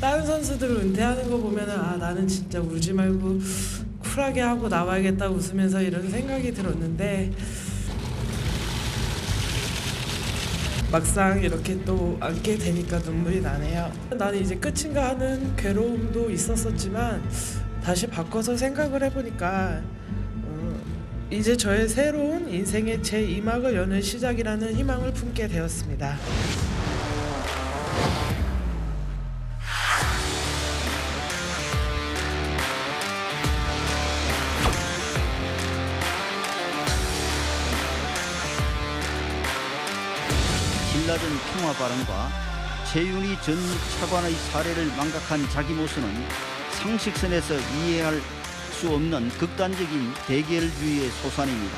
다른 선수들 은퇴하는 거 보면은 아 나는 진짜 울지 말고 쿨하게 하고 나와야겠다 웃으면서 이런 생각이 들었는데 막상 이렇게 또 앉게 되니까 눈물이 나네요. 나는 이제 끝인가 하는 괴로움도 있었었지만 다시 바꿔서 생각을 해보니까 이제 저의 새로운 인생의 제2막을 여는 시작이라는 희망을 품게 되었습니다. 길낮은 평화 발언과 최윤희 전 차관의 사례를 망각한 자기 모습은 상식선에서 이해할 수 없는 극단적인 대결주의의 소산입니다.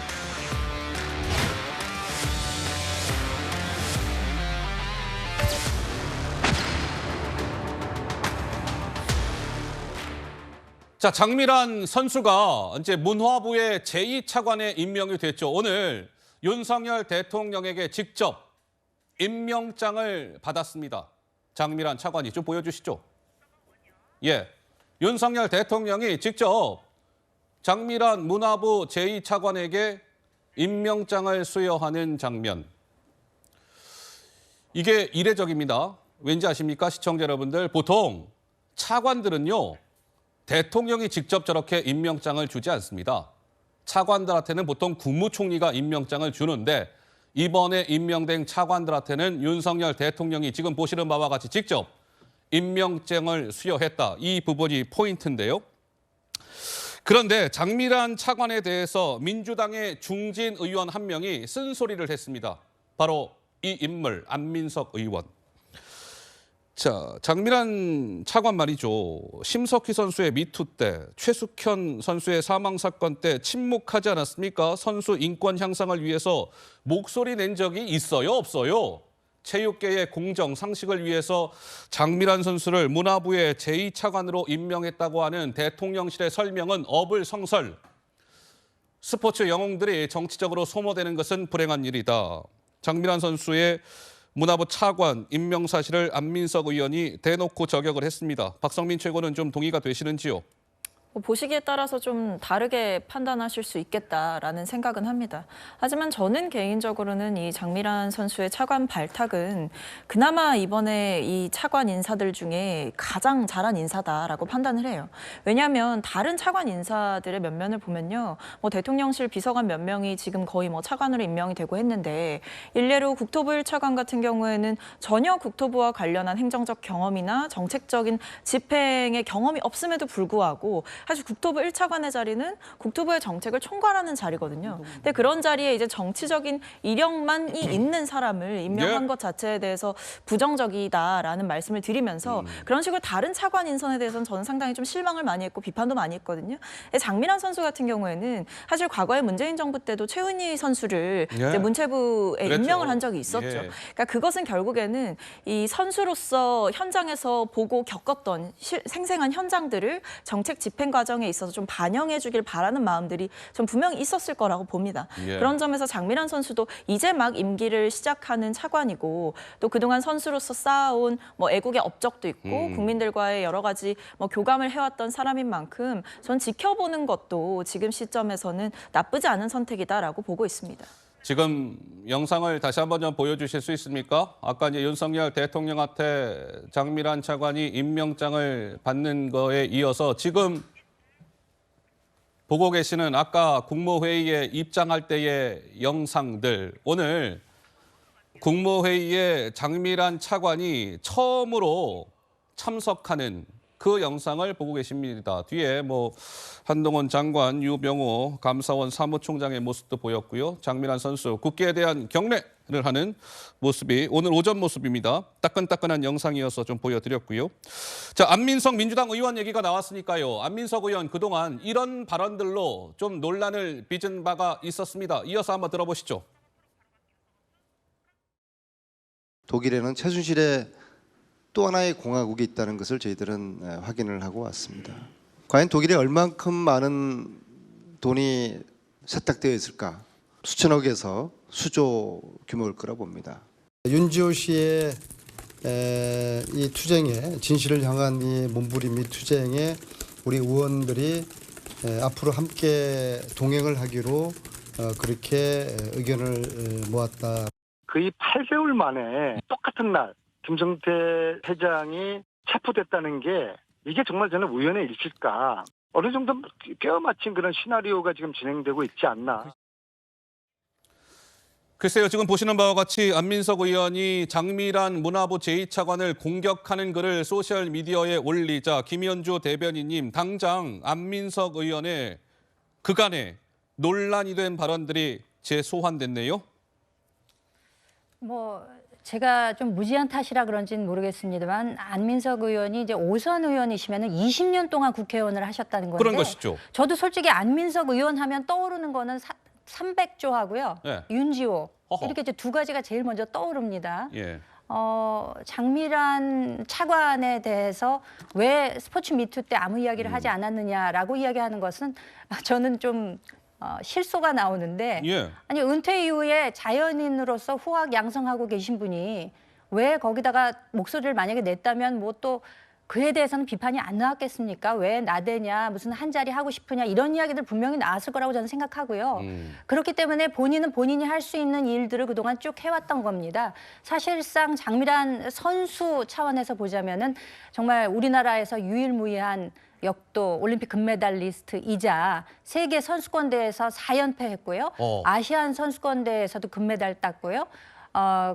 자, 장미란 선수가 이제 문화부의 제2차관에 임명이 됐죠. 오늘 윤석열 대통령에게 직접 임명장을 받았습니다. 장미란 차관이 좀 보여주시죠. 예, 윤석열 대통령이 직접 장미란 문화부 제2차관에게 임명장을 수여하는 장면. 이게 이례적입니다. 왠지 아십니까? 시청자 여러분들. 보통 차관들은요, 대통령이 직접 저렇게 임명장을 주지 않습니다. 차관들한테는 보통 국무총리가 임명장을 주는데 이번에 임명된 차관들한테는 윤석열 대통령이 지금 보시는 바와 같이 직접 임명장을 수여했다. 이 부분이 포인트인데요. 그런데 장미란 차관에 대해서 민주당의 중진 의원 한 명이 쓴소리를 했습니다. 바로 이 인물, 안민석 의원. 자, 장미란 차관 말이죠. 심석희 선수의 미투 때, 최숙현 선수의 사망 사건 때 침묵하지 않았습니까? 선수 인권 향상을 위해서 목소리 낸 적이 있어요, 없어요? 체육계의 공정, 상식을 위해서 장미란 선수를 문화부의 제2차관으로 임명했다고 하는 대통령실의 설명은 어불성설. 스포츠 영웅들이 정치적으로 소모되는 것은 불행한 일이다. 장미란 선수의 문화부 차관 임명 사실을 안민석 의원이 대놓고 저격을 했습니다. 박성민 최고는 좀 동의가 되시는지요? 보시기에 따라서 좀 다르게 판단하실 수 있겠다라는 생각은 합니다. 하지만 저는 개인적으로는 이 장미란 선수의 차관 발탁은 그나마 이번에 이 차관 인사들 중에 가장 잘한 인사다라고 판단을 해요. 왜냐하면 다른 차관 인사들의 면면을 보면요, 뭐 대통령실 비서관 몇 명이 지금 거의 뭐 차관으로 임명이 되고 했는데 일례로 국토부 1차관 같은 경우에는 전혀 국토부와 관련한 행정적 경험이나 정책적인 집행의 경험이 없음에도 불구하고 사실 국토부 1차관의 자리는 국토부의 정책을 총괄하는 자리거든요. 근데 그런 자리에 이제 정치적인 이력만이 있는 사람을 임명한 것 자체에 대해서 부정적이다라는 말씀을 드리면서 그런 식으로 다른 차관 인선에 대해서는 저는 상당히 좀 실망을 많이 했고 비판도 많이 했거든요. 장미란 선수 같은 경우에는 사실 과거에 문재인 정부 때도 최은희 선수를 이제 문체부에 그랬죠. 임명을 한 적이 있었죠. 그러니까 그것은 결국에는 이 선수로서 현장에서 보고 겪었던 생생한 현장들을 정책 집행 과정에 있어서 좀 반영해 주길 바라는 마음들이 좀 분명히 있었을 거라고 봅니다. 그런 점에서 장미란 선수도 이제 막 임기를 시작하는 차관이고 또 그동안 선수로서 쌓아온 뭐 애국의 업적도 있고 국민들과의 여러 가지 뭐 교감을 해왔던 사람인 만큼 전 지켜보는 것도 지금 시점에서는 나쁘지 않은 선택이다라고 보고 있습니다. 지금 영상을 다시 한번 좀 보여주실 수 있습니까? 아까 이제 윤석열 대통령한테 장미란 차관이 임명장을 받는 거에 이어서 지금 보고 계시는 아까 국무회의에 입장할 때의 영상들. 오늘 국무회의에 장미란 차관이 처음으로 참석하는 그 영상을 보고 계십니다. 뒤에 뭐 한동훈 장관, 유병호 감사원 사무총장의 모습도 보였고요. 장미란 선수 국기에 대한 경례를 하는 모습이 오늘 오전 모습입니다. 따끈따끈한 영상이어서 좀 보여드렸고요. 자, 안민석 민주당 의원 얘기가 나왔으니까요. 안민석 의원 그동안 이런 발언들로 좀 논란을 빚은 바가 있었습니다. 이어서 한번 들어보시죠. 독일에는 최순실의 또 하나의 공화국이 있다는 것을 저희들은 확인을 하고 왔습니다. 과연 독일에 얼만큼 많은 돈이 세탁되어 있을까? 수천억에서 수조 규모일 거라 봅니다. 윤지호 씨의 이 투쟁에 진실을 향한 이 몸부림 이 투쟁에 우리 의원들이 앞으로 함께 동행을 하기로 그렇게 의견을 모았다. 거의 8개월 만에 똑같은 날 김성태 회장이 체포됐다는 게 이게 정말 저는 우연의 일치일까? 어느 정도 꿰어 맞춘 그런 시나리오가 지금 진행되고 있지 않나. 글쎄요, 지금 보시는 바와 같이 안민석 의원이 장미란 문화부 제2차관을 공격하는 글을 소셜미디어에 올리자 김현주 대변인님 당장 안민석 의원의 그간의 논란이 된 발언들이 재소환됐네요. 뭐 제가 좀 무지한 탓이라 그런지는 모르겠습니다만 안민석 의원이 이제 5선 의원이시면 20년 동안 국회의원을 하셨다는 건데 그런 것이죠. 저도 솔직히 안민석 의원 하면 떠오르는 거는 300조 하고요. 네. 윤지호 허허. 이렇게 이제 두 가지가 제일 먼저 떠오릅니다. 예. 장미란 차관에 대해서 왜 스포츠 미투 때 아무 이야기를 하지 않았느냐라고 이야기하는 것은 저는 좀 실소가 나오는데 예. 아니 은퇴 이후에 자연인으로서 후학 양성하고 계신 분이 왜 거기다가 목소리를 만약에 냈다면 뭐 또 그에 대해서는 비판이 안 나왔겠습니까? 왜 나대냐, 무슨 한 자리 하고 싶으냐 이런 이야기들 분명히 나왔을 거라고 저는 생각하고요. 그렇기 때문에 본인은 본인이 할 수 있는 일들을 그동안 쭉 해왔던 겁니다. 사실상 장미란 선수 차원에서 보자면은 정말 우리나라에서 유일무이한 역도 올림픽 금메달리스트이자 세계 선수권대회에서 4연패 했고요. 아시안 선수권대회에서도 금메달 땄고요.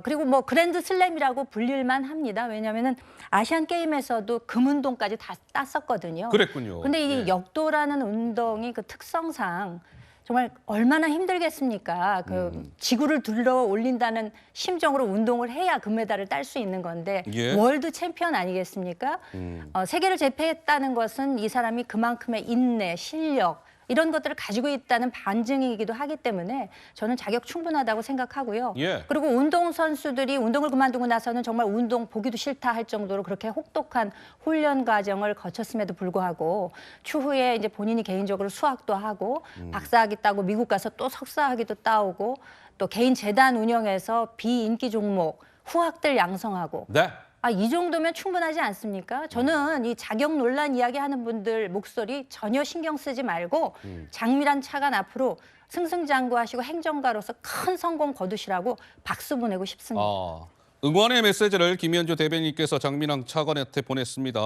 그리고 뭐 그랜드 슬램이라고 불릴만 합니다. 왜냐하면은 아시안 게임에서도 금운동까지 다 땄었거든요. 그랬군요. 근데 이 예. 역도라는 운동이 그 특성상 정말 얼마나 힘들겠습니까? 그 지구를 둘러 올린다는 심정으로 운동을 해야 금메달을 딸 수 있는 건데 예. 월드 챔피언 아니겠습니까? 세계를 제패했다는 것은 이 사람이 그만큼의 인내, 실력 이런 것들을 가지고 있다는 반증이기도 하기 때문에 저는 자격 충분하다고 생각하고요. 예. 그리고 운동선수들이 운동을 그만두고 나서는 정말 운동 보기도 싫다 할 정도로 그렇게 혹독한 훈련 과정을 거쳤음에도 불구하고 추후에 이제 본인이 개인적으로 수학도 하고 박사학위 따고 미국 가서 또 석사학위도 따오고 또 개인 재단 운영해서 비인기 종목 후학들 양성하고 네. 이 정도면 충분하지 않습니까? 저는 이 자격 논란 이야기하는 분들 목소리 전혀 신경 쓰지 말고 장미란 차관 앞으로 승승장구하시고 행정가로서 큰 성공 거두시라고 박수 보내고 싶습니다. 응원의 메시지를 김현주 대변인께서 장미란 차관한테 보냈습니다.